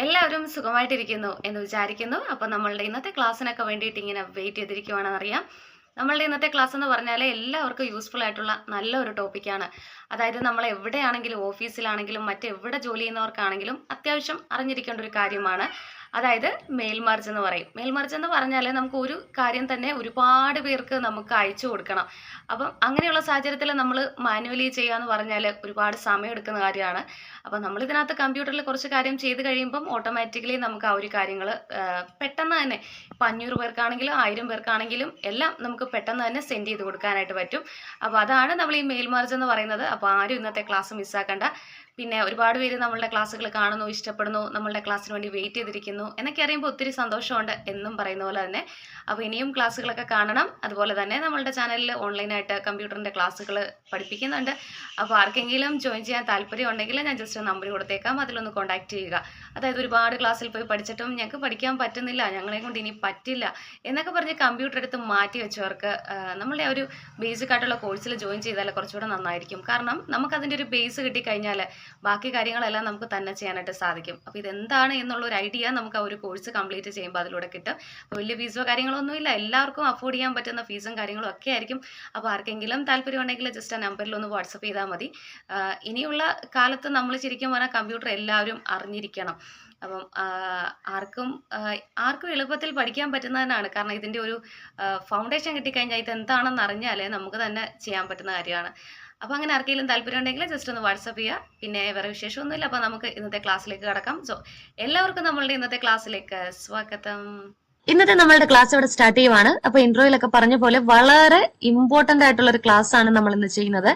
എല്ലാവരും സുഖമായിട്ടിരിക്കുന്നു എന്ന് വിചാരിക്കുന്നു. അപ്പോൾ നമ്മളുടെ ഇന്നത്തെ ക്ലാസ്സിനൊക്കെ വേണ്ടിയിട്ട് ഇങ്ങനെ വെയിറ്റ് ചെയ്തിരിക്കുവാണെന്നറിയാം. നമ്മളുടെ ഇന്നത്തെ ക്ലാസ് എന്ന് പറഞ്ഞാൽ എല്ലാവർക്കും യൂസ്ഫുൾ ആയിട്ടുള്ള നല്ലൊരു ടോപ്പിക്കാണ്. അതായത് നമ്മൾ എവിടെയാണെങ്കിലും ഓഫീസിലാണെങ്കിലും മറ്റെവിടെ ജോലി ചെയ്യുന്നവർക്കാണെങ്കിലും അത്യാവശ്യം അറിഞ്ഞിരിക്കേണ്ട ഒരു കാര്യമാണ്. അതായത് മെയിൽ മർജ് എന്ന് പറയും. മെയിൽ മർജ് എന്ന് പറഞ്ഞാൽ നമുക്ക് ഒരു കാര്യം തന്നെ ഒരുപാട് പേർക്ക് നമുക്ക് അയച്ചു കൊടുക്കണം. അപ്പം അങ്ങനെയുള്ള സാഹചര്യത്തിൽ നമ്മൾ മാനുവലി ചെയ്യാന്ന് പറഞ്ഞാൽ ഒരുപാട് സമയം എടുക്കുന്ന കാര്യമാണ്. അപ്പം നമ്മൾ ഇതിനകത്ത് കമ്പ്യൂട്ടറിൽ കുറച്ച് കാര്യം ചെയ്ത് കഴിയുമ്പം ഓട്ടോമാറ്റിക്കലി നമുക്ക് ആ ഒരു കാര്യങ്ങൾ പെട്ടെന്ന് തന്നെ ഇപ്പം 500 പേർക്കാണെങ്കിലും 1000 പേർക്കാണെങ്കിലും എല്ലാം നമുക്ക് പെട്ടെന്ന് തന്നെ സെൻഡ് ചെയ്ത് കൊടുക്കാനായിട്ട് പറ്റും. അപ്പോൾ അതാണ് നമ്മൾ ഈ മെയിൽ മർജ് എന്ന് പറയുന്നത്. അപ്പോൾ ആരും ഇന്നത്തെ ക്ലാസ് മിസ്സാക്കണ്ട. പിന്നെ ഒരുപാട് പേര് നമ്മളുടെ ക്ലാസ്സുകൾ കാണുന്നു, ഇഷ്ടപ്പെടുന്നു, നമ്മളുടെ ക്ലാസ്സിന് വേണ്ടി വെയിറ്റ് ചെയ്തിരിക്കുന്നു എന്നൊക്കെ അറിയുമ്പോൾ ഒത്തിരി സന്തോഷമുണ്ട് എന്നും പറയുന്ന പോലെ തന്നെ. അപ്പോൾ ഇനിയും ക്ലാസ്സുകളൊക്കെ കാണണം. അതുപോലെ തന്നെ നമ്മളുടെ ചാനലിൽ ഓൺലൈനായിട്ട് കമ്പ്യൂട്ടറിൻ്റെ ക്ലാസ്സുകൾ പഠിപ്പിക്കുന്നുണ്ട്. അപ്പോൾ ആർക്കെങ്കിലും ജോയിൻ ചെയ്യാൻ താല്പര്യം ഉണ്ടെങ്കിൽ ഞാൻ ജസ്റ്റ് നമ്പർ കൊടുത്തേക്കാം, അതിലൊന്ന് കോൺടാക്ട് ചെയ്യുക. അതായത് ഒരുപാട് ക്ലാസ്സിൽ പോയി പഠിച്ചിട്ടും ഞങ്ങൾക്ക് പഠിക്കാൻ പറ്റുന്നില്ല, ഞങ്ങളെ കൊണ്ട് ഇനി പറ്റില്ല എന്നൊക്കെ പറഞ്ഞ് കമ്പ്യൂട്ടർ എടുത്ത് മാറ്റി വെച്ചവർക്ക് നമ്മളുടെ ഒരു ബേസിക് ആയിട്ടുള്ള കോഴ്സിൽ ജോയിൻ ചെയ്താൽ കുറച്ചുകൂടെ നന്നായിരിക്കും. കാരണം നമുക്കതിൻ്റെ ഒരു ബേസ് കിട്ടിക്കഴിഞ്ഞാൽ ബാക്കി കാര്യങ്ങളെല്ലാം നമുക്ക് തന്നെ ചെയ്യാനായിട്ട് സാധിക്കും. അപ്പോൾ ഇതെന്താണ് എന്നുള്ള ഒരു ഐഡിയ നമുക്ക് ആ ഒരു കോഴ്സ് കംപ്ലീറ്റ് ചെയ്യുമ്പോൾ അതിലൂടെ കിട്ടും. അപ്പോൾ വലിയ ഫീസോ കാര്യങ്ങളൊന്നുമില്ല, എല്ലാവർക്കും അഫോർഡ് ചെയ്യാൻ പറ്റുന്ന ഫീസും കാര്യങ്ങളും ഒക്കെ ആയിരിക്കും. അപ്പോൾ ആർക്കെങ്കിലും താല്പര്യം ഉണ്ടെങ്കിൽ ജസ്റ്റ് ആ നമ്പറിൽ ഒന്ന് വാട്സപ്പ് ചെയ്താൽ മതി. ഇനിയുള്ള കാലത്ത് നമ്മൾ ശരിക്കും പറഞ്ഞാൽ കമ്പ്യൂട്ടർ എല്ലാവരും അറിഞ്ഞിരിക്കണം. അപ്പം ആർക്കും എളുപ്പത്തിൽ പഠിക്കാൻ പറ്റുന്നതിനാണ്. കാരണം ഇതിൻ്റെ ഒരു ഫൗണ്ടേഷൻ കിട്ടിക്കഴിഞ്ഞാൽ ഇതെന്താണെന്ന് അറിഞ്ഞാൽ നമുക്ക് തന്നെ ചെയ്യാൻ പറ്റുന്ന കാര്യമാണ്. അപ്പോൾ അങ്ങനെ ആർക്കെങ്കിലും താല്പര്യം ഉണ്ടെങ്കിൽ ജസ്റ്റ് ഒന്ന് വാട്സപ്പ് ചെയ്യുക. പിന്നെ വേറെ വിശേഷമൊന്നുമില്ല. അപ്പോൾ നമുക്ക് ഇന്നത്തെ ക്ലാസ്സിലേക്ക് കടക്കാം. സോ എല്ലാവർക്കും നമ്മളുടെ ഇന്നത്തെ ക്ലാസ്സിലേക്ക് സ്വാഗതം. ഇന്നത്തെ നമ്മളുടെ ക്ലാസ് ഇവിടെ സ്റ്റാർട്ട് ചെയ്യുവാണ്. അപ്പൊ ഇൻട്രോയിലൊക്കെ പറഞ്ഞ പോലെ വളരെ ഇമ്പോർട്ടന്റ് ആയിട്ടുള്ള ഒരു ക്ലാസ് ആണ് നമ്മൾ ഇന്ന് ചെയ്യുന്നത്.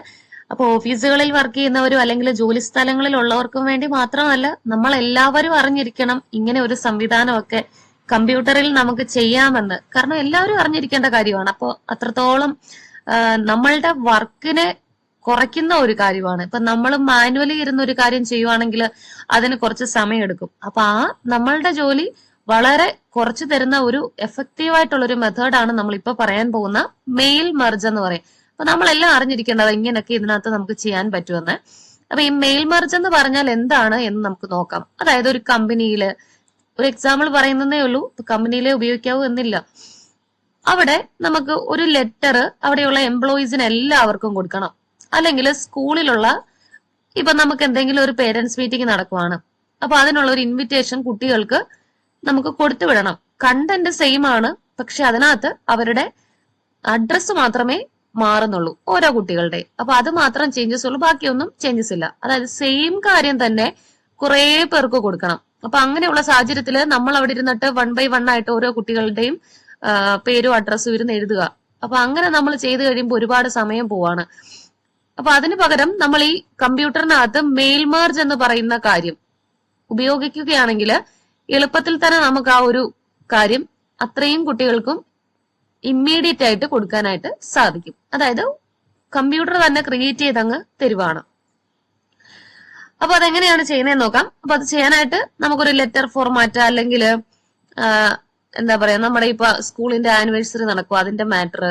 അപ്പോൾ ഓഫീസുകളിൽ വർക്ക് ചെയ്യുന്നവരും അല്ലെങ്കിൽ ജോലി സ്ഥലങ്ങളിൽ ഉള്ളവർക്കും വേണ്ടി മാത്രമല്ല, നമ്മൾ എല്ലാവരും അറിഞ്ഞിരിക്കണം ഇങ്ങനെ ഒരു സംവിധാനമൊക്കെ കമ്പ്യൂട്ടറിൽ നമുക്ക് ചെയ്യാമെന്ന്. കാരണം എല്ലാവരും അറിഞ്ഞിരിക്കേണ്ട കാര്യമാണ്. അപ്പോൾ അത്രത്തോളം നമ്മളുടെ വർക്കിനെ കുറയ്ക്കുന്ന ഒരു കാര്യമാണ്. ഇപ്പൊ നമ്മൾ മാനുവലി ഇരുന്ന ഒരു കാര്യം ചെയ്യുവാണെങ്കിൽ അതിന് കുറച്ച് സമയം എടുക്കും. അപ്പൊ നമ്മളുടെ ജോലി വളരെ കുറച്ച് തരുന്ന ഒരു എഫക്റ്റീവ് ആയിട്ടുള്ള ഒരു മെത്തേഡാണ് നമ്മളിപ്പോ പറയാൻ പോകുന്ന മെയിൽ മെർജ് എന്ന് പറയും. അപ്പൊ നമ്മളെല്ലാം അറിഞ്ഞിരിക്കേണ്ടത് ഇങ്ങനെയൊക്കെ ഇതിനകത്ത് നമുക്ക് ചെയ്യാൻ പറ്റുമെന്ന്. അപ്പൊ ഈ മെയിൽ മെർജ് എന്ന് പറഞ്ഞാൽ എന്താണ് എന്ന് നമുക്ക് നോക്കാം. അതായത് ഒരു കമ്പനിയില് ഒരു എക്സാമ്പിൾ പറയുന്നതേ ഉള്ളൂ, കമ്പനിയിലെ ഉപയോഗിക്കാവൂ എന്നില്ല. അവിടെ നമുക്ക് ഒരു ലെറ്റർ അവിടെയുള്ള എംപ്ലോയീസിന് എല്ലാവർക്കും കൊടുക്കണം. അല്ലെങ്കിൽ സ്കൂളിലുള്ള ഇപ്പൊ നമുക്ക് എന്തെങ്കിലും ഒരു പേരൻസ് മീറ്റിംഗ് നടക്കുവാണ്, അപ്പൊ അതിനുള്ള ഒരു ഇൻവിറ്റേഷൻ കുട്ടികൾക്ക് നമുക്ക് കൊടുത്തു വിടണം. കണ്ടന്റ് സെയിം ആണ്, പക്ഷെ അതിനകത്ത് അവരുടെ അഡ്രസ്സ് മാത്രമേ മാറുന്നുള്ളൂ ഓരോ കുട്ടികളുടെ. അപ്പൊ അത് മാത്രം ചേഞ്ചസ് ഉള്ളൂ, ബാക്കിയൊന്നും ചേഞ്ചസ് ഇല്ല. അതായത് സെയിം കാര്യം തന്നെ കുറെ പേർക്ക് കൊടുക്കണം. അപ്പൊ അങ്ങനെയുള്ള സാഹചര്യത്തിൽ നമ്മൾ അവിടെ ഇരുന്നിട്ട് 1 by 1 ആയിട്ട് ഓരോ കുട്ടികളുടെയും പേരും അഡ്രസ്സും ഇരുന്ന് എഴുതുക. അപ്പൊ അങ്ങനെ നമ്മൾ ചെയ്ത് കഴിയുമ്പോൾ ഒരുപാട് സമയം പോവാണ്. അപ്പൊ അതിനു പകരം നമ്മൾ ഈ കമ്പ്യൂട്ടറിനകത്ത് മെയിൽ മെർജ് എന്ന് പറയുന്ന കാര്യം ഉപയോഗിക്കുകയാണെങ്കിൽ എളുപ്പത്തിൽ തന്നെ നമുക്ക് ആ ഒരു കാര്യം അത്രയും കുട്ടികൾക്കും ഇമ്മീഡിയറ്റ് ആയിട്ട് കൊടുക്കാനായിട്ട് സാധിക്കും. അതായത് കമ്പ്യൂട്ടർ തന്നെ ക്രിയേറ്റ് ചെയ്തങ്ങ് തരുവാണ്. അപ്പൊ അതെങ്ങനെയാണ് ചെയ്യുന്നതെന്ന് നോക്കാം. അപ്പൊ അത് ചെയ്യാനായിട്ട് നമുക്കൊരു ലെറ്റർ ഫോർമാറ്റ് അല്ലെങ്കിൽ എന്താ പറയാ, നമ്മുടെ ഇപ്പൊ സ്കൂളിന്റെ ആനിവേഴ്സറി നടക്കും അതിന്റെ മാറ്റർ,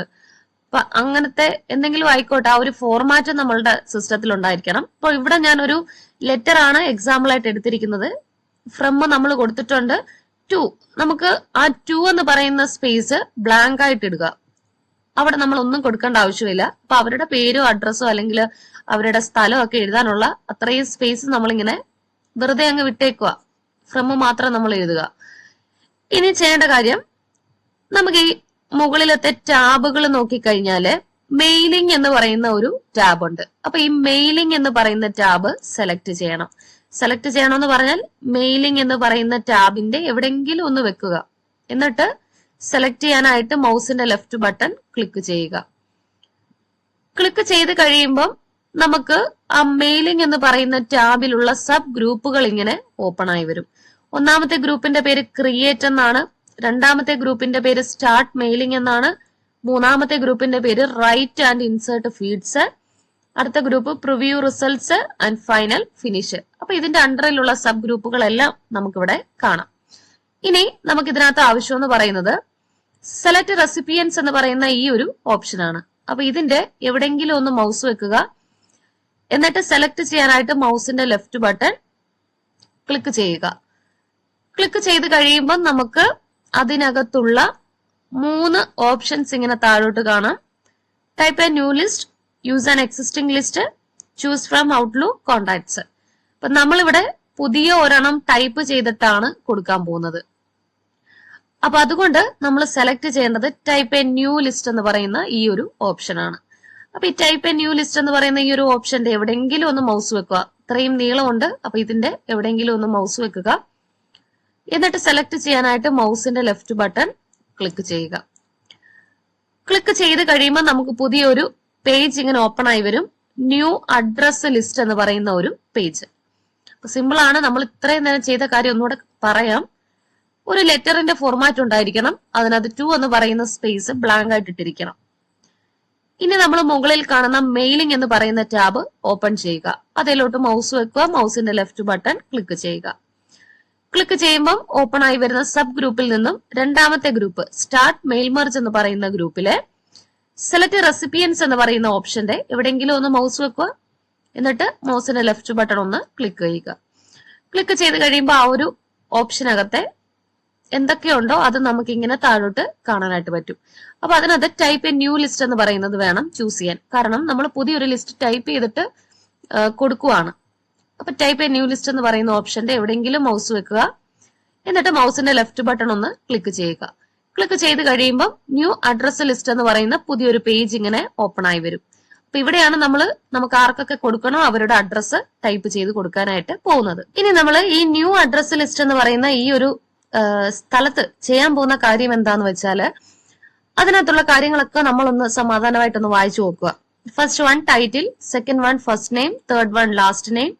അപ്പൊ അങ്ങനത്തെ എന്തെങ്കിലും ആയിക്കോട്ടെ, ആ ഒരു ഫോർമാറ്റ് നമ്മളുടെ സിസ്റ്റത്തിൽ ഉണ്ടായിരിക്കണം. അപ്പൊ ഇവിടെ ഞാനൊരു ലെറ്റർ ആണ് എക്സാമ്പിൾ ആയിട്ട് എടുത്തിരിക്കുന്നത്. ഫ്രം നമ്മൾ കൊടുത്തിട്ടുണ്ട്. ടു, നമുക്ക് ആ ടു എന്ന് പറയുന്ന സ്പേസ് ബ്ലാങ്ക് ആയിട്ട് ഇടുക. അവിടെ നമ്മൾ ഒന്നും കൊടുക്കേണ്ട ആവശ്യമില്ല. അപ്പൊ അവരുടെ പേരോ അഡ്രസ്സോ അല്ലെങ്കിൽ അവരുടെ സ്ഥലമോ ഒക്കെ എഴുതാനുള്ള അത്രയും സ്പേസ് നമ്മളിങ്ങനെ വെറുതെ അങ്ങ് വിട്ടേക്കുക. ഫ്രം മാത്രം നമ്മൾ എഴുതുക. ഇനി ചെയ്യേണ്ട കാര്യം, നമുക്ക് ഈ മുകളിലത്തെ ടാബുകൾ നോക്കിക്കഴിഞ്ഞാല് മെയിലിംഗ് എന്ന് പറയുന്ന ഒരു ടാബ് ഉണ്ട്. അപ്പൊ ഈ മെയിലിംഗ് എന്ന് പറയുന്ന ടാബ് സെലക്ട് ചെയ്യണം. സെലക്ട് ചെയ്യണമെന്ന് പറഞ്ഞാൽ മെയിലിംഗ് എന്ന് പറയുന്ന ടാബിന്റെ എവിടെയെങ്കിലും ഒന്ന് വെക്കുക. എന്നിട്ട് സെലക്ട് ചെയ്യാനായിട്ട് മൗസിന്റെ ലെഫ്റ്റ് ബട്ടൺ ക്ലിക്ക് ചെയ്യുക. ക്ലിക്ക് ചെയ്ത് കഴിയുമ്പം നമുക്ക് ആ മെയിലിംഗ് എന്ന് പറയുന്ന ടാബിലുള്ള സബ് ഗ്രൂപ്പുകൾ ഇങ്ങനെ ഓപ്പൺ ആയി വരും. ഒന്നാമത്തെ ഗ്രൂപ്പിന്റെ പേര് ക്രിയേറ്റ് എന്നാണ്. രണ്ടാമത്തെ ഗ്രൂപ്പിന്റെ പേര് സ്റ്റാർട്ട് മെയിലിംഗ് എന്നാണ്. മൂന്നാമത്തെ ഗ്രൂപ്പിന്റെ പേര് റൈറ്റ് ആൻഡ് ഇൻസേർട്ട് ഫീഡ്സ്. അടുത്ത group preview results and final finish. അപ്പൊ ഇതിന്റെ അണ്ടറിലുള്ള സബ് ഗ്രൂപ്പുകളെല്ലാം നമുക്കിവിടെ കാണാം. ഇനി നമുക്ക് ഇതിനകത്ത് ആവശ്യം എന്ന് പറയുന്നത് സെലക്ട് റെസിപ്പിയൻസ് എന്ന് പറയുന്ന ഈ ഒരു ഓപ്ഷൻ ആണ്. അപ്പൊ ഇതിന്റെ എവിടെയെങ്കിലും ഒന്ന് മൗസ് വെക്കുക. എന്നിട്ട് സെലക്ട് ചെയ്യാനായിട്ട് മൗസിന്റെ ലെഫ്റ്റ് ബട്ടൺ ക്ലിക്ക് ചെയ്യുക. ക്ലിക്ക് ചെയ്ത് കഴിയുമ്പോൾ നമുക്ക് അതിനകത്തുള്ള 3 ഓപ്ഷൻസ് ഇങ്ങനെ താഴോട്ട് കാണാം. Type A new list, use an existing list, choose from outlook contacts. അപ്പൊ നമ്മളിവിടെ പുതിയ ഒരെണ്ണം ടൈപ്പ് ചെയ്തിട്ടാണ് കൊടുക്കാൻ പോകുന്നത്. അപ്പൊ അതുകൊണ്ട് നമ്മൾ സെലക്ട് ചെയ്യേണ്ടത് ടൈപ്പ് എ ന്യൂ ലിസ്റ്റ് എന്ന് പറയുന്ന ഈ ഒരു ഓപ്ഷൻ ആണ്. അപ്പൊ ഈ ടൈപ്പ് എ ന്യൂ ലിസ്റ്റ് എന്ന് പറയുന്ന ഈ ഒരു ഓപ്ഷന്റെ എവിടെയെങ്കിലും ഒന്ന് മൗസ് വെക്കുക. ഇത്രയും നീളമുണ്ട്, അപ്പൊ ഇതിന്റെ എവിടെയെങ്കിലും ഒന്ന് മൗസ് വെക്കുക. എന്നിട്ട് സെലക്ട് ചെയ്യാനായിട്ട് മൗസിന്റെ ലെഫ്റ്റ് ബട്ടൺ ക്ലിക്ക് ചെയ്യുക. ക്ലിക്ക് ചെയ്ത് കഴിയുമ്പോൾ നമുക്ക് പുതിയൊരു പേജ് ഇങ്ങനെ ഓപ്പൺ ആയി വരും. ന്യൂ അഡ്രസ് ലിസ്റ്റ് എന്ന് പറയുന്ന ഒരു പേജ്. സിമ്പിൾ ആണ്. നമ്മൾ ഇത്രയും നേരം ചെയ്ത കാര്യം ഒന്നുകൂടെ പറയാം. ഒരു ലെറ്ററിന്റെ ഫോർമാറ്റ് ഉണ്ടായിരിക്കണം. അതിനകത്ത് 2 എന്ന് പറയുന്ന സ്പേസ് ബ്ലാങ്ക് ആയിട്ട് ഇട്ടിരിക്കണം. ഇനി നമ്മൾ മുകളിൽ കാണുന്ന മെയിലിംഗ് എന്ന് പറയുന്ന ടാബ് ഓപ്പൺ ചെയ്യുക. അതിലോട്ട് മൗസ് വെക്കുക. മൗസിന്റെ ലെഫ്റ്റ് ബട്ടൺ ക്ലിക്ക് ചെയ്യുക. ക്ലിക്ക് ചെയ്യുമ്പോൾ ഓപ്പൺ ആയി വരുന്ന സബ് ഗ്രൂപ്പിൽ നിന്നും രണ്ടാമത്തെ ഗ്രൂപ്പ് സ്റ്റാർട്ട് മെയിൽ മെർജ് എന്ന് പറയുന്ന ഗ്രൂപ്പിലെ സെലക്ട് റെസിപ്പിയൻസ് എന്ന് പറയുന്ന ഓപ്ഷന്റെ എവിടെയെങ്കിലും ഒന്ന് മൗസ് വെക്കുക. എന്നിട്ട് മൗസിന്റെ ലെഫ്റ്റ് ബട്ടൺ ഒന്ന് ക്ലിക്ക് ചെയ്യുക. ക്ലിക്ക് ചെയ്ത് കഴിയുമ്പോൾ ആ ഒരു ഓപ്ഷനകത്തെ എന്തൊക്കെയുണ്ടോ അത് നമുക്ക് ഇങ്ങനെ താഴോട്ട് കാണാനായിട്ട് പറ്റും. അപ്പൊ അതിനകത്ത് ടൈപ്പ് എ ന്യൂ ലിസ്റ്റ് എന്ന് പറയുന്നത് വേണം ചൂസ് ചെയ്യാൻ. കാരണം നമ്മൾ പുതിയൊരു ലിസ്റ്റ് ടൈപ്പ് ചെയ്തിട്ട് കൊടുക്കുവാണ്. അപ്പൊ ടൈപ്പ് എ ന്യൂ ലിസ്റ്റ് എന്ന് പറയുന്ന ഓപ്ഷന്റെ എവിടെയെങ്കിലും മൗസ് വെക്കുക. എന്നിട്ട് മൗസിന്റെ ലെഫ്റ്റ് ബട്ടൺ ഒന്ന് ക്ലിക്ക് ചെയ്യുക. ക്ലിക്ക് ചെയ്ത് കഴിയുമ്പോൾ ന്യൂ അഡ്രസ് ലിസ്റ്റ് എന്ന് പറയുന്ന പുതിയൊരു പേജ് ഇങ്ങനെ ഓപ്പൺ ആയി വരും. അപ്പൊ ഇവിടെയാണ് നമുക്ക് ആർക്കൊക്കെ കൊടുക്കണോ അവരുടെ അഡ്രസ്സ് ടൈപ്പ് ചെയ്ത് കൊടുക്കാനായിട്ട് പോകുന്നത്. ഇനി നമ്മൾ ഈ ന്യൂ അഡ്രസ് ലിസ്റ്റ് എന്ന് പറയുന്ന ഈ ഒരു സ്ഥലത്ത് ചെയ്യാൻ പോകുന്ന കാര്യം എന്താന്ന് വെച്ചാല് അതിനകത്തുള്ള കാര്യങ്ങളൊക്കെ നമ്മളൊന്ന് സമാധാനമായിട്ടൊന്ന് വായിച്ചു നോക്കുക. First one title, second one first name, third one last name,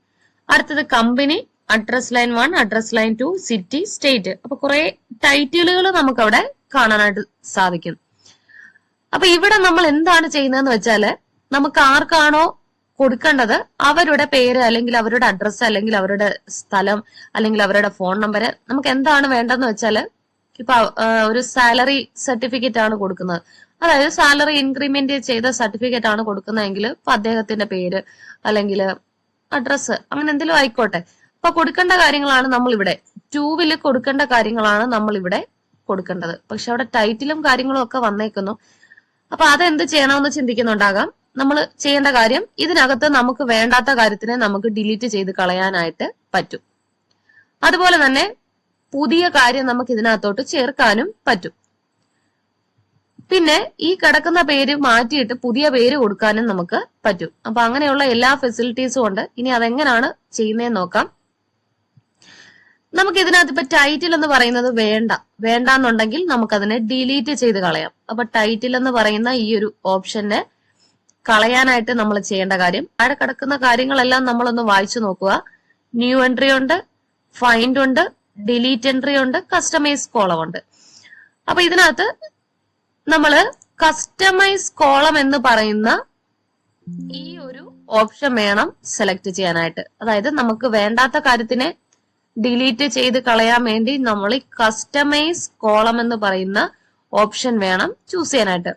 അടുത്തത് company, address line 1, address line 2, city, state. അപ്പൊ കുറെ ടൈറ്റിലുകൾ നമുക്ക് അവിടെ കാണാനായിട്ട് സാധിക്കും. അപ്പൊ ഇവിടെ നമ്മൾ എന്താണ് ചെയ്യുന്നതെന്ന് വെച്ചാല് നമുക്ക് ആർക്കാണോ കൊടുക്കേണ്ടത് അവരുടെ പേര് അല്ലെങ്കിൽ അവരുടെ അഡ്രസ്സ് അല്ലെങ്കിൽ അവരുടെ സ്ഥലം അല്ലെങ്കിൽ അവരുടെ ഫോൺ നമ്പർ നമുക്ക് എന്താണ് വേണ്ടതെന്ന് വെച്ചാല് ഇപ്പൊ ഒരു സാലറി സർട്ടിഫിക്കറ്റ് ആണ് കൊടുക്കുന്നത്, അതായത് സാലറി ഇൻക്രിമെന്റ് ചെയ്ത സർട്ടിഫിക്കറ്റ് ആണ് കൊടുക്കുന്നതെങ്കിൽ ഇപ്പൊ അദ്ദേഹത്തിന്റെ പേര് അല്ലെങ്കിൽ അഡ്രസ്സ് അങ്ങനെ എന്തെങ്കിലും ആയിക്കോട്ടെ. അപ്പൊ കൊടുക്കേണ്ട കാര്യങ്ങളാണ് നമ്മൾ ഇവിടെ 2 കൊടുക്കേണ്ട കാര്യങ്ങളാണ് നമ്മൾ ഇവിടെ കൊടുക്കേണ്ടത്. പക്ഷെ അവിടെ ടൈറ്റിലും കാര്യങ്ങളും ഒക്കെ വന്നേക്കുന്നു. അപ്പൊ അതെന്ത് ചെയ്യണമെന്ന് ചിന്തിക്കുന്നുണ്ടാകാം. നമ്മൾ ചെയ്യേണ്ട കാര്യം ഇതിനകത്ത് നമുക്ക് വേണ്ടാത്ത കാര്യത്തിനെ നമുക്ക് ഡിലീറ്റ് ചെയ്ത് കളയാനായിട്ട് പറ്റും. അതുപോലെ തന്നെ പുതിയ കാര്യം നമുക്ക് ഇതിനകത്തോട്ട് ചേർക്കാനും പറ്റും. പിന്നെ ഈ കിടക്കുന്ന പേര് മാറ്റിയിട്ട് പുതിയ പേര് കൊടുക്കാനും നമുക്ക് പറ്റും. അപ്പൊ അങ്ങനെയുള്ള എല്ലാ ഫെസിലിറ്റീസും ഉണ്ട്. ഇനി അതെങ്ങനെയാണ് ചെയ്യുന്നതെന്ന് നോക്കാം. നമുക്ക് ഇതിനകത്ത് ഇപ്പൊ ടൈറ്റിൽ എന്ന് പറയുന്നത് വേണ്ടാന്നുണ്ടെങ്കിൽ നമുക്കതിനെ ഡിലീറ്റ് ചെയ്ത് കളയാം. അപ്പൊ ടൈറ്റിൽ എന്ന് പറയുന്ന ഈ ഒരു ഓപ്ഷനെ കളയാനായിട്ട് നമ്മൾ ചെയ്യേണ്ട കാര്യം താഴെ കിടക്കുന്ന കാര്യങ്ങളെല്ലാം നമ്മളൊന്ന് വായിച്ചു നോക്കുക. ന്യൂ എൻട്രി ഉണ്ട്, ഫൈൻഡ് ഉണ്ട്, ഡിലീറ്റ് എൻട്രി ഉണ്ട്, കസ്റ്റമൈസ് കോളം ഉണ്ട്. അപ്പൊ ഇതിനകത്ത് നമ്മള് കസ്റ്റമൈസ് കോളം എന്ന് പറയുന്ന ഈ ഒരു ഓപ്ഷൻ വേണം സെലക്ട് ചെയ്യാനായിട്ട്. അതായത് നമുക്ക് വേണ്ടാത്ത കാര്യത്തിനെ ഡിലീറ്റ് ചെയ്ത് കളയാൻ വേണ്ടി നമ്മൾ ഈ കസ്റ്റമൈസ് കോളം എന്ന് പറയുന്ന ഓപ്ഷൻ വേണം ചൂസ് ചെയ്യാനായിട്ട്.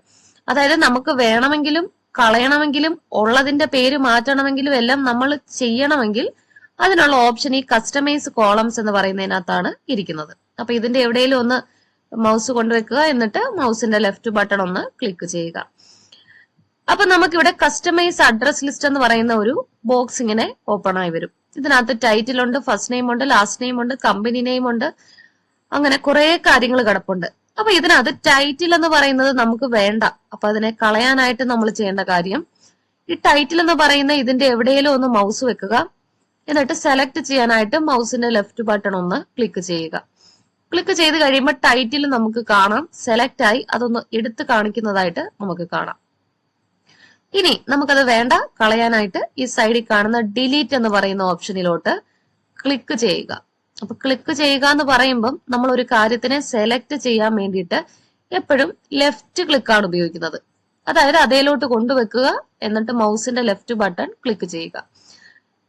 അതായത് നമുക്ക് വേണമെങ്കിലും കളയണമെങ്കിലും ഉള്ളതിന്റെ പേര് മാറ്റണമെങ്കിലും എല്ലാം നമ്മൾ ചെയ്യണമെങ്കിൽ അതിനുള്ള ഓപ്ഷൻ ഈ കസ്റ്റമൈസ് കോളംസ് എന്ന് പറയുന്നതിനകത്താണ് ഇരിക്കുന്നത്. അപ്പൊ ഇതിന്റെ എവിടെയെങ്കിലും ഒന്ന് മൗസ് കൊണ്ടുവെക്കുക. എന്നിട്ട് മൗസിന്റെ ലെഫ്റ്റ് ബട്ടൺ ഒന്ന് ക്ലിക്ക് ചെയ്യുക. അപ്പൊ നമുക്കിവിടെ കസ്റ്റമൈസ് അഡ്രസ് ലിസ്റ്റ് എന്ന് പറയുന്ന ഒരു ബോക്സ് ഇങ്ങനെ ഓപ്പൺ ആയി വരും. ഇതിനകത്ത് ടൈറ്റിൽ ഉണ്ട്, ഫസ്റ്റ് നെയിം ഉണ്ട്, ലാസ്റ്റ് നെയിം ഉണ്ട്, കമ്പനി നെയിം ഉണ്ട്, അങ്ങനെ കുറെ കാര്യങ്ങൾ കിടപ്പുണ്ട്. അപ്പൊ ഇതിനകത്ത് ടൈറ്റിൽ എന്ന് പറയുന്നത് നമുക്ക് വേണ്ട. അപ്പൊ അതിനെ കളയാനായിട്ട് നമ്മൾ ചെയ്യേണ്ട കാര്യം ഈ ടൈറ്റിൽ എന്ന് പറയുന്ന ഇതിന്റെ എവിടെയെങ്കിലും ഒന്ന് മൗസ് വെക്കുക. എന്നിട്ട് സെലക്ട് ചെയ്യാനായിട്ട് മൗസിന്റെ ലെഫ്റ്റ് ബട്ടൺ ഒന്ന് ക്ലിക്ക് ചെയ്യുക. ക്ലിക്ക് ചെയ്ത് കഴിയുമ്പോൾ ടൈറ്റിൽ നമുക്ക് കാണാം സെലക്ട് ആയി അതൊന്ന് എടുത്ത് കാണിക്കുന്നതായിട്ട് നമുക്ക് കാണാം. ഇനി നമുക്കത് വേണ്ട, കളയാനായിട്ട് ഈ സൈഡിൽ കാണുന്ന ഡിലീറ്റ് എന്ന് പറയുന്ന ഓപ്ഷനിലോട്ട് ക്ലിക്ക് ചെയ്യുക. അപ്പൊ ക്ലിക്ക് ചെയ്യുക എന്ന് പറയുമ്പം നമ്മൾ ഒരു കാര്യത്തിനെ സെലക്ട് ചെയ്യാൻ വേണ്ടിയിട്ട് എപ്പോഴും ലെഫ്റ്റ് ക്ലിക്കാണ് ഉപയോഗിക്കുന്നത്. അതായത് അതേലോട്ട് കൊണ്ടുവെക്കുക. എന്നിട്ട് മൗസിന്റെ ലെഫ്റ്റ് ബട്ടൺ ക്ലിക്ക് ചെയ്യുക.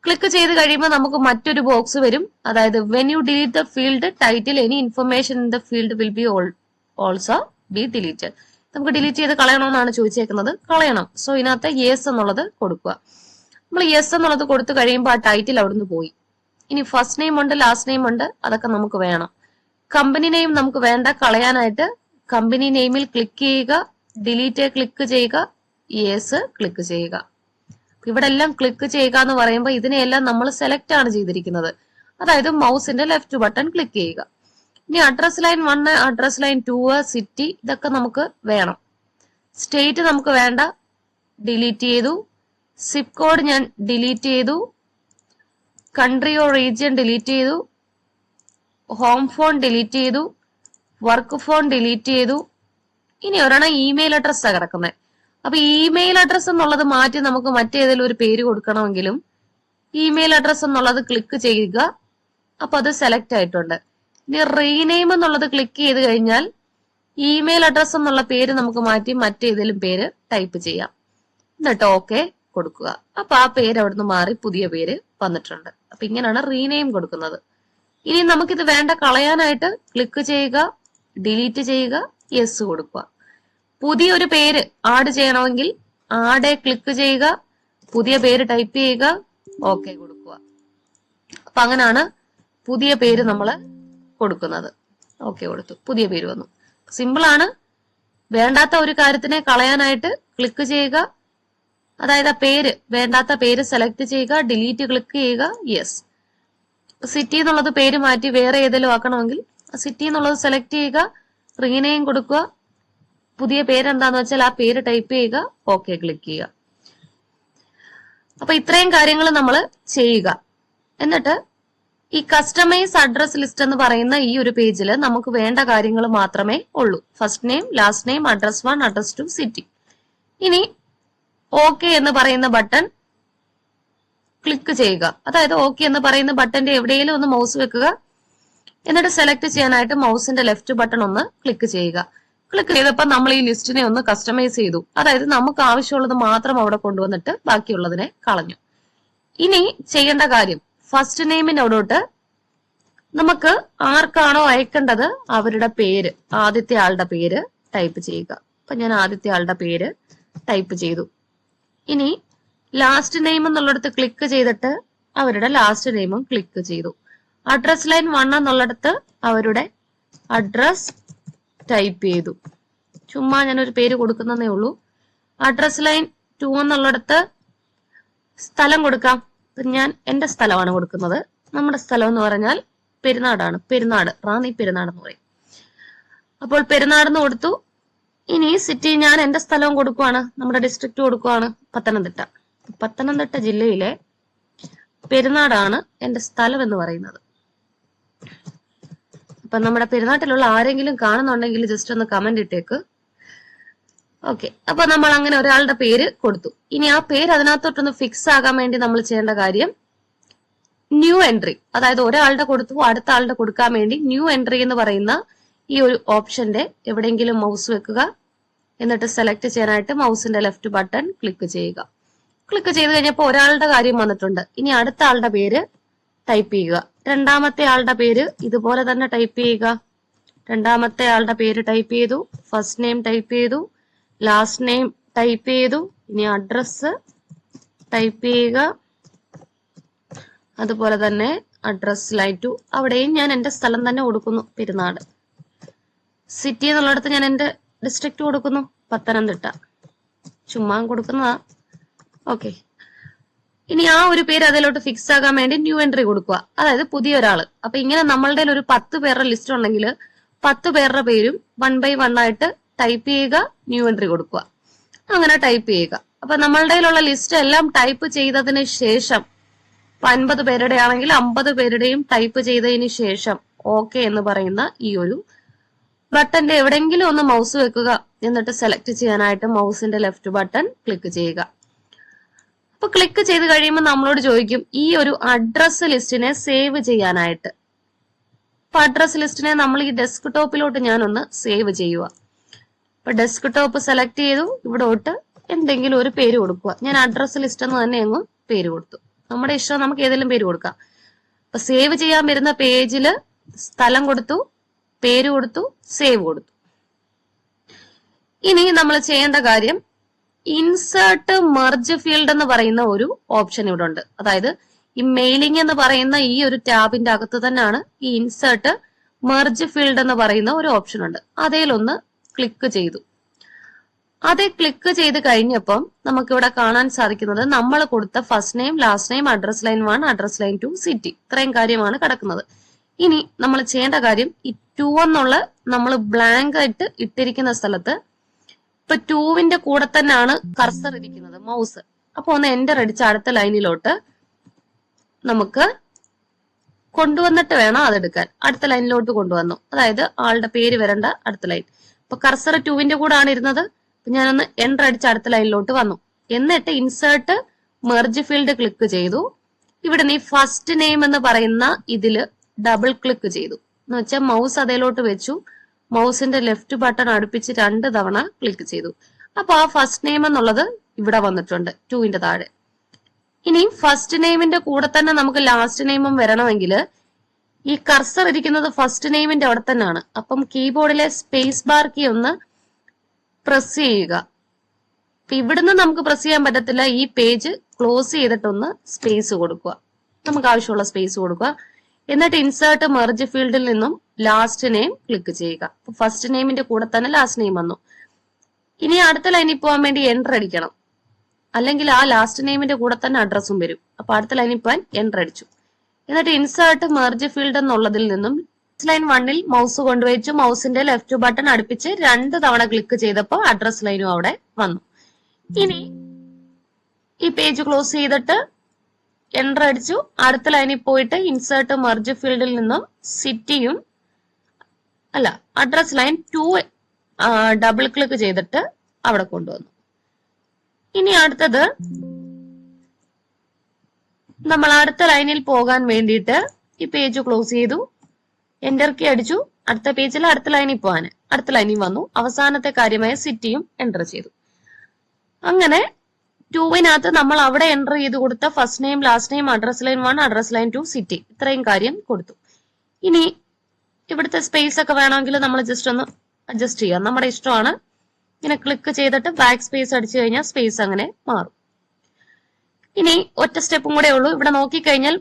ക്ലിക്ക് ചെയ്ത് കഴിയുമ്പോൾ നമുക്ക് മറ്റൊരു ബോക്സ് വരും. അതായത് when you delete the field title any information in the field will be also be deleted. നമുക്ക് ഡിലീറ്റ് ചെയ്ത് കളയണമെന്നാണ് ചോദിച്ചേക്കുന്നത്. കളയണം. സോ ഇതിനകത്ത് യെസ് എന്നുള്ളത് കൊടുക്കുക. നമ്മൾ യെസ് എന്നുള്ളത് കൊടുത്തു കഴിയുമ്പോൾ ആ ടൈറ്റിൽ അവിടുന്ന് പോയി. ഇനി ഫസ്റ്റ് നെയിം ഉണ്ട്, ലാസ്റ്റ് നെയിം ഉണ്ട്, അതൊക്കെ നമുക്ക് വേണം. കമ്പനി നെയിം നമുക്ക് വേണ്ട, കളയാനായിട്ട് കമ്പനി നെയിമിൽ ക്ലിക്ക് ചെയ്യുക, ഡിലീറ്റ് ക്ലിക്ക് ചെയ്യുക, യെസ് ക്ലിക്ക് ചെയ്യുക. ഇവിടെ എല്ലാം ക്ലിക്ക് ചെയ്യുക എന്ന് പറയുമ്പോൾ ഇതിനെയെല്ലാം നമ്മൾ സെലക്ട് ആണ് ചെയ്തിരിക്കുന്നത്. അതായത് മൗസിന്റെ ലെഫ്റ്റ് ബട്ടൺ ക്ലിക്ക് ചെയ്യുക. ഇനി address line 1, address line 2, city ഇതൊക്കെ നമുക്ക് വേണം. സ്റ്റേറ്റ് നമുക്ക് വേണ്ട, ഡിലീറ്റ് ചെയ്തു. സിപ്പ് കോഡ് ഞാൻ ഡിലീറ്റ് ചെയ്തു. കൺട്രി ഓർ റീജിയൻ ഡിലീറ്റ് ചെയ്തു. ഹോം ഫോൺ ഡിലീറ്റ് ചെയ്തു. വർക്ക് ഫോൺ ഡിലീറ്റ് ചെയ്തു. ഇനി ഒരെണ്ണം ഇമെയിൽ അഡ്രസ്സാണ് കിടക്കുന്നത്. അപ്പൊ ഇമെയിൽ അഡ്രസ് എന്നുള്ളത് മാറ്റി നമുക്ക് മറ്റേതെങ്കിലും ഒരു പേര് കൊടുക്കണമെങ്കിലും ഇമെയിൽ അഡ്രസ് എന്നുള്ളത് ക്ലിക്ക് ചെയ്യുക. അപ്പൊ അത് സെലക്ട് ആയിട്ടുണ്ട്. ഇനി റീനെയിം എന്നുള്ളത് ക്ലിക്ക് ചെയ്ത് കഴിഞ്ഞാൽ ഇമെയിൽ അഡ്രസ് എന്നുള്ള പേര് നമുക്ക് മാറ്റി മറ്റേതെങ്കിലും പേര് ടൈപ്പ് ചെയ്യാം. എന്നിട്ട് ഓക്കെ കൊടുക്കുക. അപ്പൊ ആ പേര് അവിടുന്ന് മാറി പുതിയ പേര് വന്നിട്ടുണ്ട്. അപ്പൊ ഇങ്ങനെയാണ് റീനെയിം കൊടുക്കുന്നത്. ഇനി നമുക്കിത് വേണ്ട, കളയാനായിട്ട് ക്ലിക്ക് ചെയ്യുക, ഡിലീറ്റ് ചെയ്യുക, യെസ് കൊടുക്കുക. പുതിയൊരു പേര് ആഡ് ചെയ്യണമെങ്കിൽ ആഡ് ക്ലിക്ക് ചെയ്യുക, പുതിയ പേര് ടൈപ്പ് ചെയ്യുക, ഓക്കെ കൊടുക്കുക. അപ്പൊ അങ്ങനെയാണ് പുതിയ പേര് നമ്മൾ കൊടുക്കുന്നത്. ഓക്കെ കൊടുത്തു, പുതിയ പേര് വന്നു. സിമ്പിൾ ആണ്. വേണ്ടാത്ത ഒരു കാര്യത്തിനെ കളയാനായിട്ട് ക്ലിക്ക് ചെയ്യുക, അതായത് ആ പേര്, വേണ്ടാത്ത പേര് സെലക്ട് ചെയ്യുക, ഡിലീറ്റ് ക്ലിക്ക് ചെയ്യുക, യെസ്. സിറ്റി എന്നുള്ളത് പേര് മാറ്റി വേറെ ഏതെങ്കിലും ആക്കണമെങ്കിൽ സിറ്റി എന്നുള്ളത് സെലക്ട് ചെയ്യുക, റീനെയിം കൊടുക്കുക, പുതിയ പേരെന്താന്ന് വെച്ചാൽ ആ പേര് ടൈപ്പ് ചെയ്യുക, ഓക്കെ ക്ലിക്ക് ചെയ്യുക. അപ്പൊ ഇത്രയും കാര്യങ്ങൾ നമ്മൾ ചെയ്യുക. എന്നിട്ട് ഈ കസ്റ്റമൈസ് അഡ്രസ് ലിസ്റ്റ് എന്ന് പറയുന്ന ഈ ഒരു പേജിൽ നമുക്ക് വേണ്ട കാര്യങ്ങൾ മാത്രമേ ഉള്ളൂ. First name, last name, address 1, address 2, city. ഇനി ഓക്കെ എന്ന് പറയുന്ന ബട്ടൺ ക്ലിക്ക് ചെയ്യുക. അതായത് ഓക്കെ എന്ന് പറയുന്ന ബട്ടന്റെ എവിടെയെങ്കിലും ഒന്ന് മൗസ് വെക്കുക. എന്നിട്ട് സെലക്ട് ചെയ്യാനായിട്ട് മൗസിന്റെ ലെഫ്റ്റ് ബട്ടൺ ഒന്ന് ക്ലിക്ക് ചെയ്യുക. ക്ലിക്ക് ചെയ്തപ്പോൾ നമ്മൾ ഈ ലിസ്റ്റിനെ ഒന്ന് കസ്റ്റമൈസ് ചെയ്തു. അതായത് നമുക്ക് ആവശ്യമുള്ളത് മാത്രം അവിടെ കൊണ്ടുവന്നിട്ട് ബാക്കിയുള്ളതിനെ കളഞ്ഞു. ഇനി ചെയ്യേണ്ട കാര്യം, ഫസ്റ്റ് നെയിമിന്റെ അവിടോട്ട് നമുക്ക് ആർക്കാണോ അയക്കേണ്ടത് അവരുടെ പേര്, ആദ്യത്തെ ആളുടെ പേര് ടൈപ്പ് ചെയ്യുക. അപ്പൊ ഞാൻ ആദ്യത്തെ ആളുടെ പേര് ടൈപ്പ് ചെയ്തു. ഇനി ലാസ്റ്റ് നെയിം എന്നുള്ളിടത്ത് ക്ലിക്ക് ചെയ്തിട്ട് അവരുടെ ലാസ്റ്റ് നെയിമും ക്ലിക്ക് ചെയ്തു. അഡ്രസ് ലൈൻ 1 എന്നുള്ളിടത്ത് അവരുടെ അഡ്രസ് ടൈപ്പ് ചെയ്തു. ചുമ്മാ ഞാനൊരു പേര് കൊടുക്കുന്നതേ ഉള്ളൂ. അഡ്രസ് ലൈൻ 2 എന്നുള്ളിടത്ത് സ്ഥലം കൊടുക്കാം. ഞാൻ എന്റെ സ്ഥലമാണ് കൊടുക്കുന്നത്. നമ്മുടെ സ്ഥലം എന്ന് പറഞ്ഞാൽ പെരുന്നാടാണ്. പെരുന്നാട്, റാന്നി പെരുന്നാട് എന്ന് പറയും. അപ്പോൾ പെരുന്നാടെന്ന് കൊടുത്തു. ഇനി സിറ്റി ഞാൻ എന്റെ സ്ഥലവും കൊടുക്കുവാണ്, നമ്മുടെ ഡിസ്ട്രിക്ട് കൊടുക്കുവാണ്, പത്തനംതിട്ട. പത്തനംതിട്ട ജില്ലയിലെ പെരുന്നാടാണ് എന്റെ സ്ഥലം എന്ന് പറയുന്നത്. അപ്പൊ നമ്മുടെ പെരുന്നാട്ടിലുള്ള ആരെങ്കിലും കാണുന്നുണ്ടെങ്കിൽ ജസ്റ്റ് ഒന്ന് കമന്റ് ഇട്ടേക്ക്. ഓക്കെ, അപ്പൊ നമ്മൾ അങ്ങനെ ഒരാളുടെ പേര് കൊടുത്തു. ഇനി ആ പേര് അതിനകത്തോട്ടൊന്ന് ഫിക്സ് ആകാൻ വേണ്ടി നമ്മൾ ചെയ്യേണ്ട കാര്യം ന്യൂ എൻട്രി. അതായത് ഒരാളുടെ കൊടുത്തു, അടുത്ത ആളുടെ കൊടുക്കാൻ വേണ്ടി ന്യൂ എൻട്രി എന്ന് പറയുന്ന ഈ ഒരു ഓപ്ഷന്റെ എവിടെയെങ്കിലും മൗസ് വെക്കുക. എന്നിട്ട് സെലക്ട് ചെയ്യാനായിട്ട് മൗസിന്റെ ലെഫ്റ്റ് ബട്ടൺ ക്ലിക്ക് ചെയ്യുക. ക്ലിക്ക് ചെയ്ത് കഴിഞ്ഞപ്പോൾ ഒരാളുടെ കാര്യം വന്നിട്ടുണ്ട്. ഇനി അടുത്ത ആളുടെ പേര് ടൈപ്പ് ചെയ്യുക. രണ്ടാമത്തെ ആളുടെ പേര് ഇതുപോലെ തന്നെ ടൈപ്പ് ചെയ്യുക. രണ്ടാമത്തെ ആളുടെ പേര് ടൈപ്പ് ചെയ്തു. ഫസ്റ്റ് നെയിം ടൈപ്പ് ചെയ്തു. ലാസ്റ്റ് നെയിം ടൈപ്പ് ചെയ്തു. ഇനി അഡ്രസ് ടൈപ്പ് ചെയ്യുക. അതുപോലെ തന്നെ അഡ്രസ് ലൈൻ 2, അവിടെയും ഞാൻ എന്റെ സ്ഥലം തന്നെ കൊടുക്കുന്നു, പെരുന്നാട്. സിറ്റി എന്നുള്ളിടത്ത് ഞാൻ എന്റെ ഡിസ്ട്രിക്ട് കൊടുക്കുന്നു, പത്തനംതിട്ട. ചുമ്മാ കൊടുക്കുന്നതാ. ഓക്കെ, ഇനി ആ ഒരു പേര് അതിലോട്ട് ഫിക്സ് ആകാൻ വേണ്ടി ന്യൂ എൻട്രി കൊടുക്കുക. അതായത് പുതിയ ഒരാള്. അപ്പൊ ഇങ്ങനെ നമ്മളുടെ ഒരു 10 പേരുടെ ലിസ്റ്റ് ഉണ്ടെങ്കിൽ 10 പേരുടെ പേരും 1 by 1 ആയിട്ട് ടൈപ്പ് ചെയ്യുക, ന്യൂ എൻട്രി കൊടുക്കുക. അങ്ങനെ ടൈപ്പ് ചെയ്യുക. അപ്പൊ നമ്മളുടെ ലിസ്റ്റ് എല്ലാം ടൈപ്പ് ചെയ്തതിന് ശേഷം 50 പേരുടെ ആണെങ്കിൽ 50 പേരുടെയും ടൈപ്പ് ചെയ്തതിന് ശേഷം ഓക്കെ എന്ന് പറയുന്ന ഈ ഒരു ബട്ടന്റെ എവിടെയെങ്കിലും ഒന്ന് മൗസ് വെക്കുക. എന്നിട്ട് സെലക്ട് ചെയ്യാനായിട്ട് മൗസിന്റെ ലെഫ്റ്റ് ബട്ടൺ ക്ലിക്ക് ചെയ്യുക. അപ്പൊ ക്ലിക്ക് ചെയ്ത് കഴിയുമ്പോൾ നമ്മളോട് ചോദിക്കും ഈ ഒരു അഡ്രസ് ലിസ്റ്റിനെ സേവ് ചെയ്യാനായിട്ട്. അപ്പൊ അഡ്രസ് ലിസ്റ്റിനെ നമ്മൾ ഈ ഡെസ്ക്ടോപ്പിലോട്ട് ഞാനൊന്ന് സേവ് ചെയ്യുക. അപ്പൊ ഡെസ്ക്ടോപ്പ് സെലക്ട് ചെയ്തു. ഇവിടോട്ട് എന്തെങ്കിലും ഒരു പേര് കൊടുക്കുക. ഞാൻ അഡ്രസ് ലിസ്റ്റ് എന്ന് തന്നെ അങ്ങ് പേര് കൊടുത്തു. നമ്മുടെ ഇഷ്ടം, നമുക്ക് ഏതെങ്കിലും പേര് കൊടുക്കാം. അപ്പൊ സേവ് ചെയ്യാൻ വരുന്ന പേജില് സ്ഥലം കൊടുത്തു, പേര് കൊടുത്തു, സേവ് കൊടുത്തു. ഇനി നമ്മൾ ചെയ്യേണ്ട കാര്യം ഇൻസേർട്ട് മെർജ് ഫീൽഡ് എന്ന് പറയുന്ന ഒരു ഓപ്ഷൻ ഇവിടെ ഉണ്ട്. അതായത് ഈ മെയിലിംഗ് എന്ന് പറയുന്ന ഈ ഒരു ടാബിന്റെ അകത്ത് തന്നെയാണ് ഈ ഇൻസേർട്ട് മെർജ് ഫീൽഡ് എന്ന് പറയുന്ന ഒരു ഓപ്ഷൻ ഉണ്ട്. അതേലൊന്ന് ക്ലിക്ക് ചെയ്തു. അതേ ക്ലിക്ക് ചെയ്ത് കഴിഞ്ഞപ്പം നമുക്കിവിടെ കാണാൻ സാധിക്കുന്നത് നമ്മൾ കൊടുത്ത first name, last name, address line 1, address line 2, city, ഇത്രയും കാര്യമാണ് കിടക്കുന്നത്. ഇനി നമ്മൾ ചെയ്യേണ്ട കാര്യം, ഈ 2 എന്നുള്ള നമ്മൾ ബ്ലാങ്ക് ആയിട്ട് ഇട്ടിരിക്കുന്ന സ്ഥലത്ത് ഇപ്പൊ 2വിന്റെ കൂടെ തന്നെയാണ് കർസർ ഇരിക്കുന്നത്, മൗസ്. അപ്പൊ ഒന്ന് എന്റർ അടിച്ച് അടുത്ത ലൈനിലോട്ട് നമുക്ക് കൊണ്ടുവന്നിട്ട് വേണം അതെടുക്കാൻ. അടുത്ത ലൈനിലോട്ട് കൊണ്ടുവന്നു, അതായത് ആളുടെ പേര് വരേണ്ട അടുത്ത ലൈൻ. ഇപ്പൊ കർസർ 2വിന്റെ കൂടെ ആണ് ഇരുന്നത്. ഞാനൊന്ന് എന്റർ അടിച്ച് അടുത്ത ലൈനിലോട്ട് വന്നു. എന്നിട്ട് ഇൻസേർട്ട് മെർജ് ഫീൽഡ് ക്ലിക്ക് ചെയ്തു. ഇവിടെ നീ ഫസ്റ്റ് നെയിം എന്ന് പറയുന്ന ഇതില് ഡബിൾ ക്ലിക്ക് ചെയ്തു എന്ന് വെച്ചാൽ മൗസ് അതിലോട്ട് വെച്ചു. മൗസിന്റെ ലെഫ്റ്റ് ബട്ടൺ അടുപ്പിച്ച് 2 തവണ ക്ലിക്ക് ചെയ്തു. അപ്പൊ ആ ഫസ്റ്റ് നെയിം എന്നുള്ളത് ഇവിടെ വന്നിട്ടുണ്ട് 2വിന്റെ താഴെ. ഇനി ഫസ്റ്റ് നെയിമിന്റെ കൂടെ തന്നെ നമുക്ക് ലാസ്റ്റ് നെയിമും വരണമെങ്കിൽ ഈ കർസർ ഇരിക്കുന്നത് ഫസ്റ്റ് നെയിമിന്റെ അവിടെ തന്നെയാണ്. അപ്പം കീബോർഡിലെ സ്പേസ് ബാർ കീ ഒന്ന് പ്രസ് ചെയ്യുക. ഇവിടുന്ന് നമുക്ക് പ്രസ് ചെയ്യാൻ പറ്റത്തില്ല. ഈ പേജ് ക്ലോസ് ചെയ്തിട്ടൊന്ന് സ്പേസ് കൊടുക്കുക, നമുക്ക് ആവശ്യമുള്ള സ്പേസ് കൊടുക്കുക. എന്നിട്ട് ഇൻസേർട്ട് മെർജ് ഫീൽഡിൽ നിന്നും ലാസ്റ്റ് നെയിം ക്ലിക്ക് ചെയ്യുക. ഫസ്റ്റ് നെയിമിന്റെ കൂടെ തന്നെ ലാസ്റ്റ് നെയിം വന്നു. ഇനി അടുത്ത ലൈനിൽ പോകാൻ വേണ്ടി എന്റർ അടിക്കണം, അല്ലെങ്കിൽ ആ ലാസ്റ്റ് നെയിമിന്റെ കൂടെ തന്നെ അഡ്രസ്സും വരും. അപ്പൊ അടുത്ത ലൈനിൽ പോകാൻ എന്റർ അടിച്ചു. എന്നിട്ട് ഇൻസേർട്ട് മെർജ് ഫീൽഡ് എന്നുള്ളതിൽ നിന്നും ലൈൻ 1ൽ മൗസ് കൊണ്ടുവച്ചു. മൗസിന്റെ ലെഫ്റ്റ് ബട്ടൺ അടുപ്പിച്ച് 2 തവണ ക്ലിക്ക് ചെയ്തപ്പോൾ അഡ്രസ് ലൈനും അവിടെ വന്നു. ഇനി ഈ പേജ് ക്ലോസ് ചെയ്തിട്ട് എന്റർ അടിച്ചു. അടുത്ത ലൈനിൽ പോയിട്ട് ഇൻസേർട്ട് മെർജ് ഫീൽഡിൽ നിന്നും സിറ്റിയും അഡ്രസ് ലൈൻ 2 ഡബിൾ ക്ലിക്ക് ചെയ്തിട്ട് അവിടെ കൊണ്ടുവന്നു. ഇനി അടുത്തത് നമ്മൾ അടുത്ത ലൈനിൽ പോകാൻ വേണ്ടിയിട്ട് ഈ പേജ് ക്ലോസ് ചെയ്തു, എന്റർ കീ അടിച്ചു. അടുത്ത പേജിൽ അടുത്ത ലൈനിൽ പോകാൻ അടുത്ത ലൈനിൽ വന്നു. അവസാനത്തെ കാര്യമായ സിറ്റിയും എന്റർ ചെയ്തു. അങ്ങനെ 2വിനകത്ത് നമ്മൾ അവിടെ എന്റർ ചെയ്ത് കൊടുത്ത first name, last name, address line 1, address line 2, city, ഇത്രയും കാര്യം കൊടുത്തു. ഇനി ഇവിടുത്തെ സ്പേസ് ഒക്കെ വേണമെങ്കിൽ നമ്മൾ ജസ്റ്റ് ഒന്ന് അഡ്ജസ്റ്റ് ചെയ്യാം, നമ്മുടെ ഇഷ്ടമാണ്. ഇങ്ങനെ ക്ലിക്ക് ചെയ്തിട്ട് ബാക്ക് സ്പേസ് അടിച്ചു കഴിഞ്ഞാൽ സ്പേസ് അങ്ങനെ മാറും. ഇനി ഒറ്റ സ്റ്റെപ്പും കൂടെ ഉള്ളൂ. ഇവിടെ നോക്കിക്കഴിഞ്ഞാൽ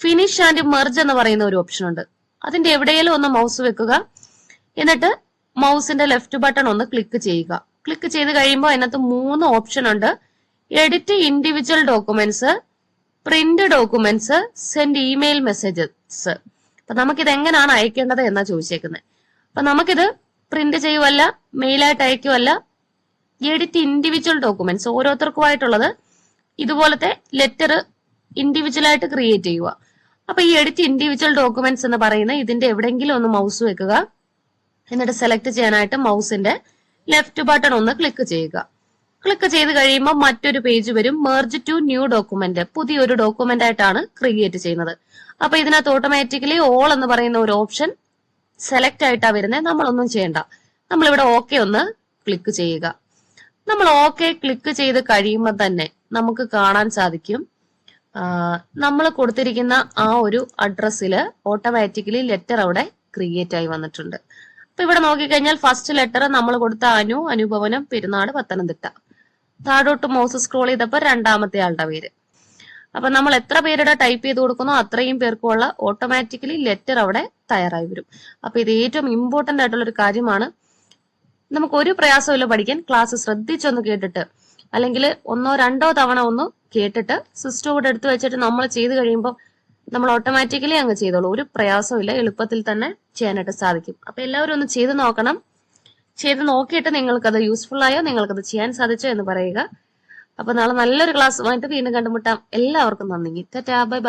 ഫിനിഷ് ആൻഡ് മെർജ് എന്ന് പറയുന്ന ഒരു ഓപ്ഷൻ ഉണ്ട്. അതിന്റെ എവിടെയെങ്കിലും ഒന്ന് മൗസ് വെക്കുക. എന്നിട്ട് മൗസിന്റെ ലെഫ്റ്റ് ബട്ടൺ ഒന്ന് ക്ലിക്ക് ചെയ്യുക. ക്ലിക്ക് ചെയ്ത് കഴിയുമ്പോൾ അതിനകത്ത് 3 ഓപ്ഷൻ ഉണ്ട്. Edit individual documents, print documents, send email messages. അപ്പൊ നമുക്കിത് എങ്ങനെയാണ് അയക്കേണ്ടത് എന്നാ ചോദിച്ചേക്കുന്നത്. അപ്പൊ നമുക്കിത് പ്രിന്റ് ചെയ്യുവല്ല, മെയിലായിട്ട് അയക്കുവല്ല, എഡിറ്റ് ഇൻഡിവിജ്വൽ ഡോക്യുമെന്റ്സ്, ഓരോരുത്തർക്കുമായിട്ടുള്ളത് ഇതുപോലത്തെ ലെറ്റർ ഇൻഡിവിജ്വൽ ആയിട്ട് ക്രിയേറ്റ് ചെയ്യുക. അപ്പൊ ഈ എഡിറ്റ് ഇൻഡിവിജ്വൽ ഡോക്യുമെന്റ്സ് എന്ന് പറയുന്ന ഇതിന്റെ എവിടെയെങ്കിലും ഒന്ന് മൗസ് വെക്കുക. എന്നിട്ട് സെലക്ട് ചെയ്യാനായിട്ട് മൗസിന്റെ ലെഫ്റ്റ് ബട്ടൺ ഒന്ന് ക്ലിക്ക് ചെയ്യുക. ക്ലിക്ക് ചെയ്ത് കഴിയുമ്പോൾ മറ്റൊരു പേജ് വരും. മെർജ് ടു ന്യൂ ഡോക്യുമെന്റ്, പുതിയൊരു ഡോക്യുമെന്റ് ആയിട്ടാണ് ക്രിയേറ്റ് ചെയ്യുന്നത്. അപ്പൊ ഇതിനകത്ത് ഓട്ടോമാറ്റിക്കലി ഓൾ എന്ന് പറയുന്ന ഒരു ഓപ്ഷൻ സെലക്ട് ആയിട്ടാ വരുന്നത്. നമ്മളൊന്നും ചെയ്യണ്ട, നമ്മളിവിടെ ഓക്കെ ഒന്ന് ക്ലിക്ക് ചെയ്യുക. നമ്മൾ ഓക്കെ ക്ലിക്ക് ചെയ്ത് കഴിയുമ്പോൾ തന്നെ നമുക്ക് കാണാൻ സാധിക്കും നമ്മൾ കൊടുത്തിരിക്കുന്ന ആ ഒരു അഡ്രസ്സില് ഓട്ടോമാറ്റിക്കലി ലെറ്റർ അവിടെ ക്രിയേറ്റ് ആയി വന്നിട്ടുണ്ട്. അപ്പൊ ഇവിടെ നോക്കിക്കഴിഞ്ഞാൽ ഫസ്റ്റ് ലെറ്റർ നമ്മൾ കൊടുത്ത അനുഭവനം, പെരുന്നാട്, പത്തനംതിട്ട. താഴോട്ട് മൗസ് സ്ക്രോൾ ചെയ്തപ്പോൾ രണ്ടാമത്തെ ആളുടെ പേര്. അപ്പൊ നമ്മൾ എത്ര പേരുടെ ടൈപ്പ് ചെയ്ത് കൊടുക്കുന്നോ അത്രയും പേർക്കുള്ള ഓട്ടോമാറ്റിക്കലി ലെറ്റർ അവിടെ തയ്യാറായി വരും. അപ്പൊ ഇത് ഏറ്റവും ഇമ്പോർട്ടന്റ് ആയിട്ടുള്ള ഒരു കാര്യമാണ്. നമുക്ക് ഒരു പ്രയാസമില്ല പഠിക്കാൻ. ക്ലാസ് ശ്രദ്ധിച്ചൊന്ന് കേട്ടിട്ട്, അല്ലെങ്കിൽ 1 2 തവണ ഒന്ന് കേട്ടിട്ട് സിസ്റ്റം കൂടെ എടുത്തു വെച്ചിട്ട് നമ്മൾ ചെയ്ത് കഴിയുമ്പോൾ നമ്മൾ ഓട്ടോമാറ്റിക്കലി അങ്ങ് ചെയ്തോളൂ. ഒരു പ്രയാസമില്ല, എളുപ്പത്തിൽ തന്നെ ചെയ്യാനായിട്ട് സാധിക്കും. അപ്പൊ എല്ലാവരും ഒന്ന് ചെയ്ത് നോക്കണം. ചെയ്ത് നോക്കിയിട്ട് നിങ്ങൾക്കത് യൂസ്ഫുൾ ആയോ, നിങ്ങൾക്കത് ചെയ്യാൻ സാധിച്ചോ എന്ന് പറയുക. അപ്പൊ നാളെ നല്ലൊരു ക്ലാസ്സുമായിട്ട് വീണ്ടും കണ്ടുമുട്ടാം. എല്ലാവർക്കും നന്ദി. Tata, bye bye.